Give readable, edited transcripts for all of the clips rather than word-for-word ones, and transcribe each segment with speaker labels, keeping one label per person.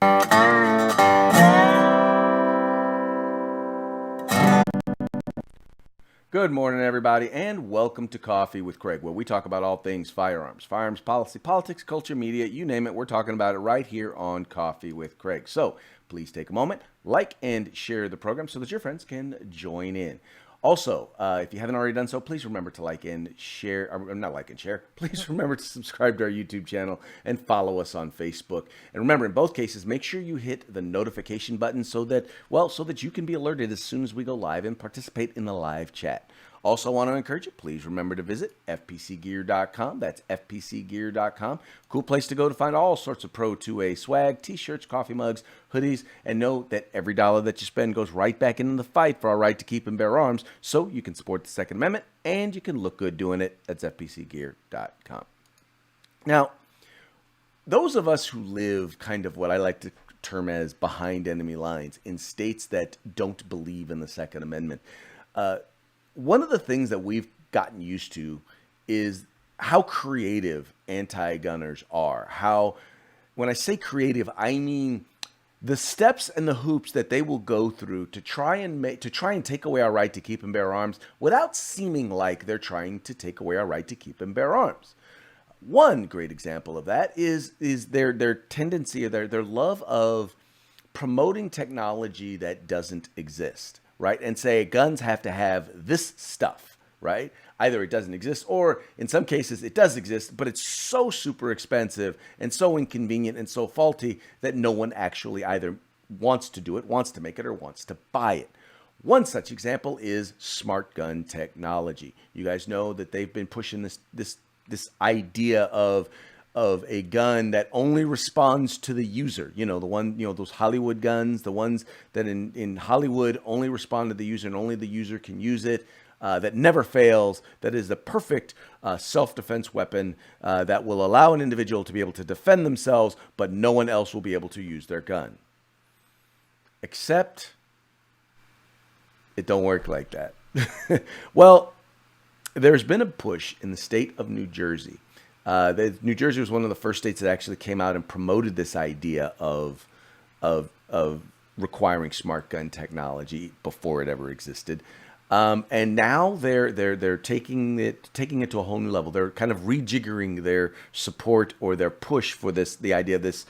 Speaker 1: Good morning, everybody, and welcome to Coffee with Craig, where we talk about all things firearms, firearms policy, politics, culture, media, you name it. We're talking about it right here on Coffee with Craig. So please take a moment, like and share the program so that your friends can join in. Also, if you haven't already done so, please remember to like and share, or not like and share, please remember to subscribe to our YouTube channel and follow us on Facebook. And remember, in both cases, make sure you hit the notification button so that you can be alerted as soon as we go live and participate in the live chat. Also, want to encourage you, please remember to visit fpcgear.com. That's fpcgear.com. Cool place to go to find all sorts of Pro 2A swag, t-shirts, coffee mugs, hoodies, and know that every dollar that you spend goes right back into the fight for our right to keep and bear arms, so you can support the Second Amendment and you can look good doing it. That's fpcgear.com. Now, those of us who live kind of what I like to term as behind enemy lines in states that don't believe in the Second Amendment, one of the things that we've gotten used to is how creative anti-gunners are. How, when I say creative, I mean the steps and the hoops that they will go through to try and take away our right to keep and bear arms without seeming like they're trying to take away our right to keep and bear arms. One great example of that is their tendency, or their love of promoting technology that doesn't exist. Right? And say guns have to have this stuff, right? Either it doesn't exist, or in some cases it does exist, but it's so super expensive and so inconvenient and so faulty that no one actually either wants to do it, wants to make it, or wants to buy it. One such example is smart gun technology. You guys know that they've been pushing this idea of a gun that only responds to the user. You know, the one, those Hollywood guns, the ones that in Hollywood only respond to the user and only the user can use it, that never fails, that is the perfect self-defense weapon that will allow an individual to be able to defend themselves, but no one else will be able to use their gun. Except it don't work like that. Well, there's been a push in the state of New Jersey. New Jersey was one of the first states that actually came out and promoted this idea of requiring smart gun technology before it ever existed, and now they're taking it to a whole new level. They're kind of rejiggering their support or their push for the idea of this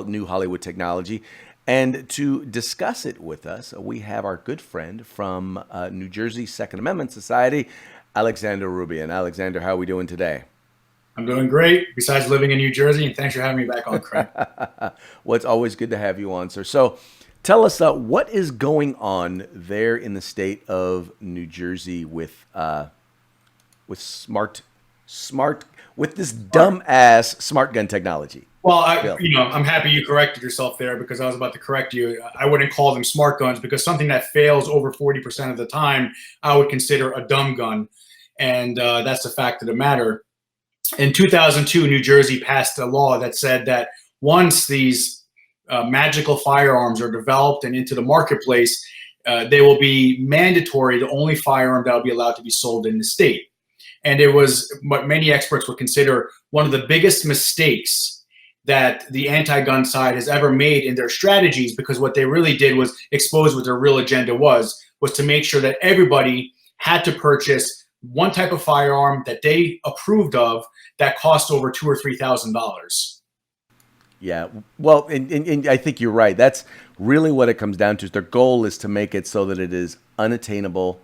Speaker 1: new Hollywood technology. And to discuss it with us, we have our good friend from New Jersey Second Amendment Society, Alexander Rubian. Alexander, how are we doing today?
Speaker 2: I'm doing great, besides living in New Jersey, and thanks for having me back on, Craig.
Speaker 1: Well, it's always good to have you on, sir. So tell us what is going on there in the state of New Jersey with this dumb-ass smart gun technology.
Speaker 2: Well, I'm happy you corrected yourself there, because I was about to correct you. I wouldn't call them smart guns, because something that fails over 40% of the time, I would consider a dumb gun. And that's the fact of the matter. In 2002, New Jersey passed a law that said that once these magical firearms are developed and into the marketplace, they will be mandatory, the only firearm that will be allowed to be sold in the state. And it was what many experts would consider one of the biggest mistakes that the anti-gun side has ever made in their strategies, because what they really did was expose what their real agenda was to make sure that everybody had to purchase one type of firearm that they approved of that cost over $2,000 or $3,000.
Speaker 1: Yeah, well, and I think you're right. That's really what it comes down to. Their goal is to make it so that it is unattainable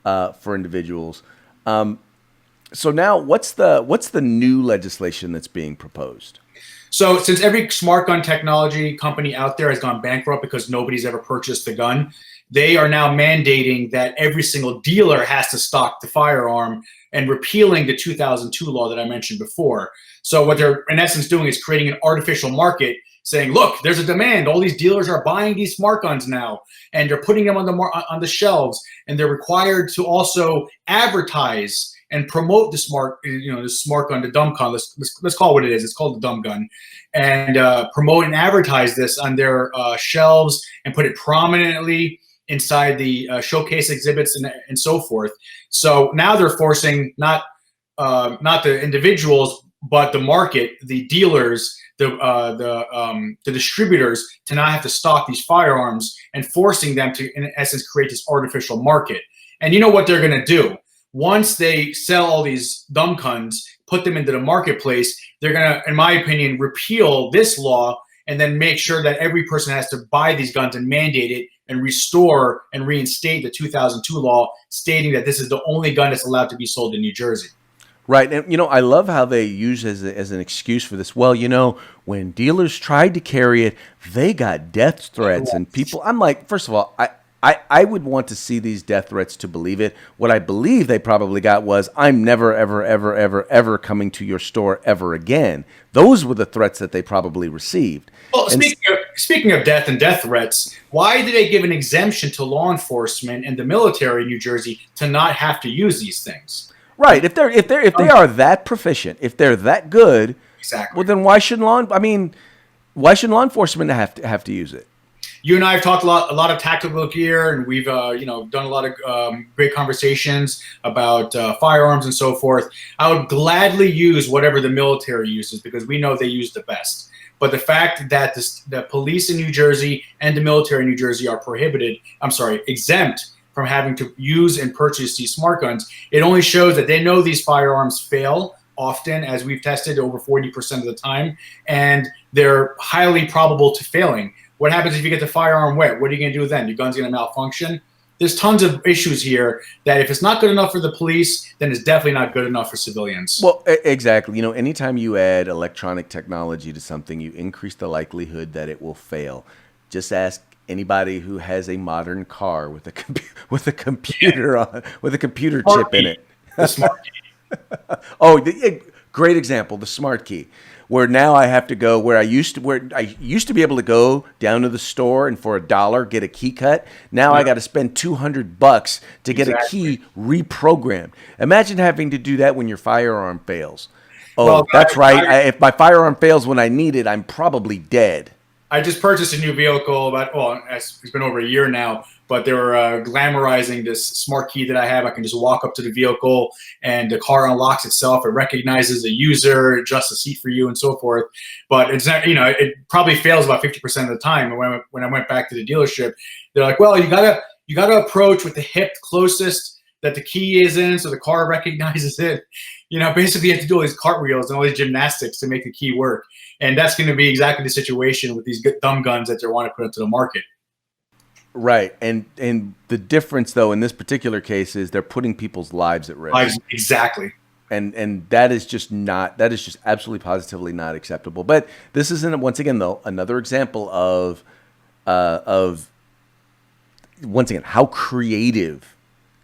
Speaker 1: for individuals. So now, what's the new legislation that's being proposed?
Speaker 2: So since every smart gun technology company out there has gone bankrupt because nobody's ever purchased the gun, they are now mandating that every single dealer has to stock the firearm, and repealing the 2002 law that I mentioned before. So what they're in essence doing is creating an artificial market, saying, look, there's a demand. All these dealers are buying these smart guns now, and they're putting them on the shelves, and they're required to also advertise and promote the smart gun, the dumb gun. Let's call it what it is. It's called the dumb gun, and promote and advertise this on their shelves and put it prominently inside the showcase exhibits and so forth. So now they're forcing not the individuals, but the market, the dealers, the distributors to not have to stock these firearms and forcing them to, in essence, create this artificial market. And you know what they're going to do? Once they sell all these dumb guns, put them into the marketplace, they're going to, in my opinion, repeal this law and then make sure that every person has to buy these guns and mandate it and restore and reinstate the 2002 law stating that this is the only gun that's allowed to be sold in New Jersey.
Speaker 1: Right. And, I love how they use as an excuse for this. Well, when dealers tried to carry it, they got death threats and people. I'm like, first of all, I would want to see these death threats to believe it. What I believe they probably got was, I'm never, ever, ever, ever, ever coming to your store ever again. Those were the threats that they probably received.
Speaker 2: Well, speaking of death and death threats, why did they give an exemption to law enforcement and the military in New Jersey to not have to use these things?
Speaker 1: Right. If they are that proficient, if they're that good,
Speaker 2: exactly.
Speaker 1: Well, then why shouldn't law enforcement have to use it?
Speaker 2: You and I have talked a lot of tactical gear, and we've done a lot of great conversations about firearms and so forth. I would gladly use whatever the military uses because we know they use the best. But the fact that the police in New Jersey and the military in New Jersey are exempt from having to use and purchase these smart guns, it only shows that they know these firearms fail often, as we've tested over 40% of the time, and they're highly probable to failing. What happens if you get the firearm wet? What are you going to do then? Your gun's going to malfunction? There's tons of issues here that if it's not good enough for the police, then it's definitely not good enough for civilians.
Speaker 1: Well, exactly. Anytime you add electronic technology to something, you increase the likelihood that it will fail. Just ask anybody who has a modern car with a computer on, with a computer chip in it.
Speaker 2: The smart key.
Speaker 1: Great example, the smart key. Where now I have to go where I used to be able to go down to the store and for $1 get a key cut. Now I got to spend $200 to get a key reprogrammed. Imagine having to do that when your firearm fails. Oh, well, that's right. If my firearm fails when I need it, I'm probably dead.
Speaker 2: I just purchased a new vehicle it's been over a year now, but they were glamorizing this smart key that I have. I can just walk up to the vehicle and the car unlocks itself. It recognizes the user, adjusts the seat for you and so forth. But it's not, it probably fails about 50% of the time. And when I went back to the dealership, they're like, well, you gotta approach with the hip closest that the key is in so the car recognizes it. Basically you have to do all these cartwheels and all these gymnastics to make the key work. And that's going to be exactly the situation with these dumb guns that they want to put into the market. Right.
Speaker 1: And the difference, though, in this particular case is they're putting people's lives at risk.
Speaker 2: Exactly.
Speaker 1: And that is just absolutely positively not acceptable. But this isn't, once again, though, another example of once again, how creative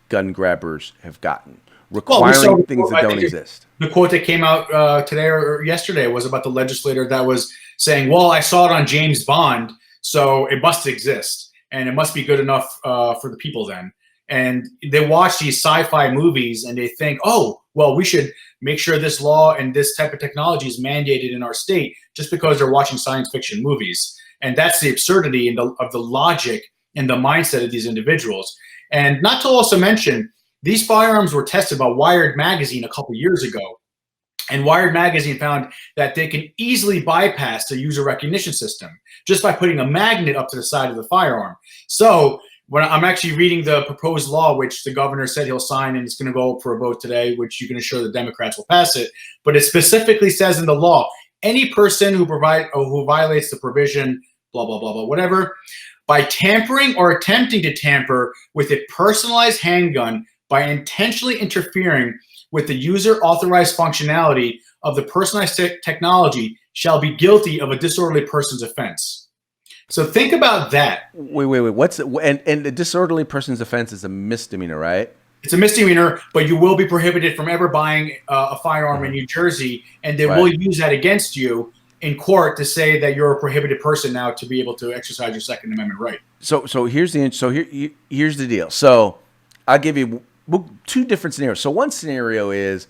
Speaker 1: gun grabbers have gotten, requiring things that don't exist.
Speaker 2: The quote that came out today or yesterday was about the legislator that was saying, well, I saw it on James Bond, so it must exist. And it must be good enough for the people then. And they watch these sci-fi movies and they think, oh, well, we should make sure this law and this type of technology is mandated in our state just because they're watching science fiction movies. And that's the absurdity of the logic and the mindset of these individuals. And not to also mention, these firearms were tested by Wired Magazine a couple years ago. And Wired Magazine found that they can easily bypass the user recognition system just by putting a magnet up to the side of the firearm. So when I'm actually reading the proposed law, which the governor said he'll sign and it's going to go up for a vote today, which you can assure the Democrats will pass it. But it specifically says in the law, any person who violates the provision, blah, blah, blah, blah, whatever, by tampering or attempting to tamper with a personalized handgun by intentionally interfering with the user-authorized functionality of the personalized technology shall be guilty of a disorderly person's offense. So think about that.
Speaker 1: Wait. What's and the disorderly person's offense is a misdemeanor, right?
Speaker 2: It's a misdemeanor, but you will be prohibited from ever buying a firearm in New Jersey, and they will use that against you in court to say that you're a prohibited person now to be able to exercise your Second Amendment right.
Speaker 1: So here's the deal. So I'll give you two different scenarios. So one scenario is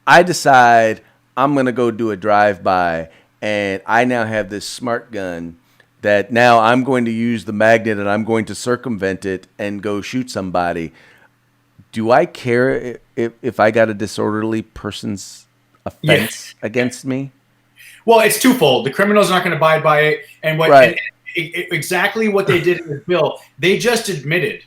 Speaker 1: I decide I'm going to go do a drive-by and I now have this smart gun that now I'm going to use the magnet and I'm going to circumvent it and go shoot somebody. Do I care if I got a disorderly person's offense against me.
Speaker 2: Well, it's twofold. The criminals are not going to abide by it, and exactly what they did in the bill. They just admitted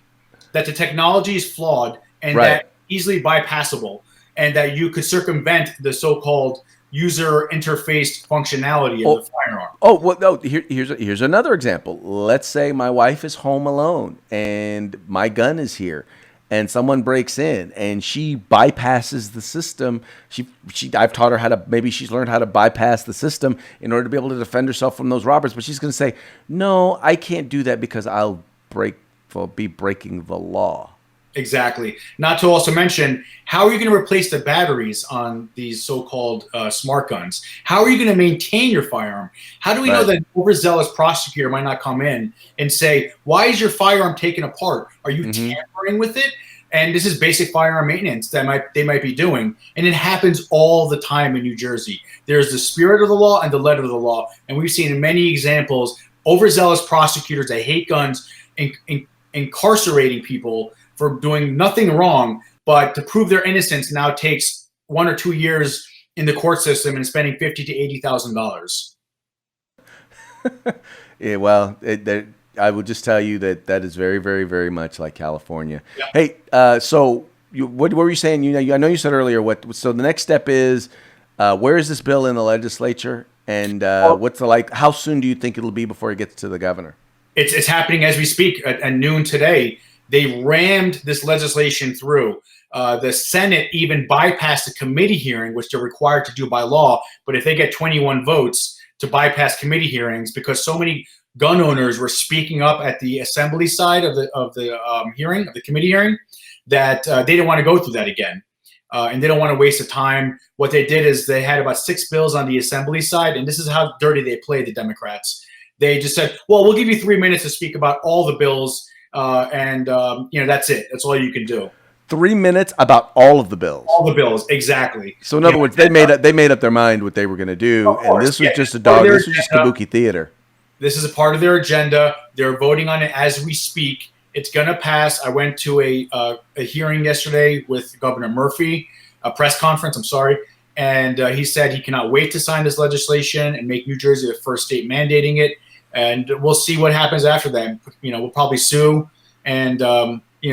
Speaker 2: that the technology is flawed and that easily bypassable, and that you could circumvent the so-called user interface functionality of the firearm.
Speaker 1: Oh, well, no, here's another example. Let's say my wife is home alone and my gun is here and someone breaks in and she bypasses the system. I've taught her maybe she's learned how to bypass the system in order to be able to defend herself from those robbers. But she's going to say, no, I can't do that because I'll be breaking the law.
Speaker 2: Exactly. Not to also mention, how are you going to replace the batteries on these so-called smart guns? How are you going to maintain your firearm? How do we know that an overzealous prosecutor might not come in and say, why is your firearm taken apart? Are you tampering with it? And this is basic firearm maintenance that they might be doing. And it happens all the time in New Jersey. There's the spirit of the law and the letter of the law. And we've seen in many examples, overzealous prosecutors that hate guns incarcerating people for doing nothing wrong, but to prove their innocence now takes 1 or 2 years in the court system and spending $50,000 to $80,000.
Speaker 1: Yeah, well, I will just tell you that is very, very, very much like California. Yeah. Hey, so what were you saying? I know you said earlier so the next step is where is this bill in the legislature, and how soon do you think it'll be before it gets to the governor?
Speaker 2: It's happening as we speak. At noon today, they rammed this legislation through. The Senate even bypassed a committee hearing, which they're required to do by law. But if they get 21 votes to bypass committee hearings, because so many gun owners were speaking up at the assembly side of the committee hearing, that they didn't want to go through that again. And they don't want to waste the time. What they did is they had about 6 bills on the assembly side, and this is how dirty they played, the Democrats. They just said, well, we'll give you 3 minutes to speak about all the bills, and that's it. That's all you can do.
Speaker 1: 3 minutes about all of the bills.
Speaker 2: All the bills, exactly.
Speaker 1: So in other words, they made up their mind what they were going to do, and this was just this was just kabuki theater.
Speaker 2: This is a part of their agenda. They're voting on it as we speak. It's going to pass. I went to a hearing yesterday with Governor Murphy, a press conference. I'm sorry. And he said he cannot wait to sign this legislation and make New Jersey the first state mandating it. And we'll see what happens after that. We'll probably sue and,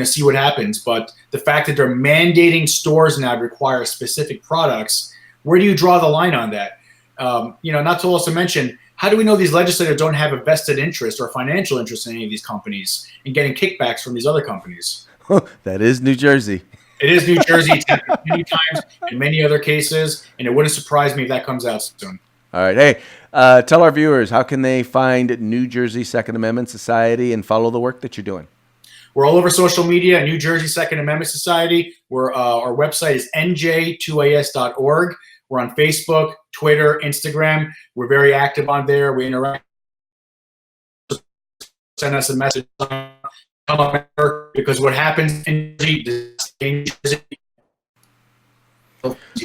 Speaker 2: see what happens. But the fact that they're mandating stores now to require specific products, where do you draw the line on that? Not to also mention, how do we know these legislators don't have a vested interest or financial interest in any of these companies and getting kickbacks from these other companies?
Speaker 1: That is New Jersey.
Speaker 2: It is New Jersey. It's happened many times in many other cases, and it wouldn't surprise me if that comes out soon.
Speaker 1: All right. Hey, tell our viewers, how can they find New Jersey Second Amendment Society and follow the work that you're doing?
Speaker 2: We're all over social media, New Jersey Second Amendment Society. Our website is nj2as.org. We're on Facebook, Twitter, Instagram. We're very active on there. We interact. Send us a message. Come on, because what happens in New Jersey.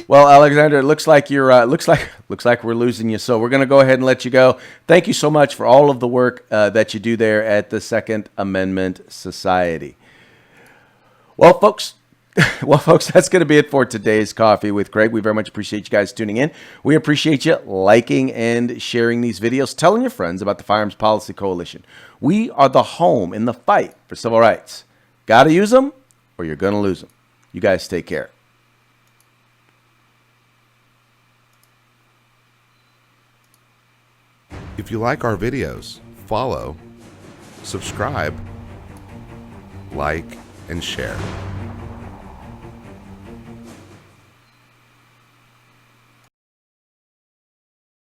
Speaker 1: Well, Alexander, it looks like you're looks like we're losing you. So we're going to go ahead and let you go. Thank you so much for all of the work that you do there at the Second Amendment Society. Well, folks, that's going to be it for today's Coffee with Craig. We very much appreciate you guys tuning in. We appreciate you liking and sharing these videos, telling your friends about the Firearms Policy Coalition. We are the home in the fight for civil rights. Got to use them or you're going to lose them. You guys take care.
Speaker 3: If you like our videos, follow, subscribe, like, and share.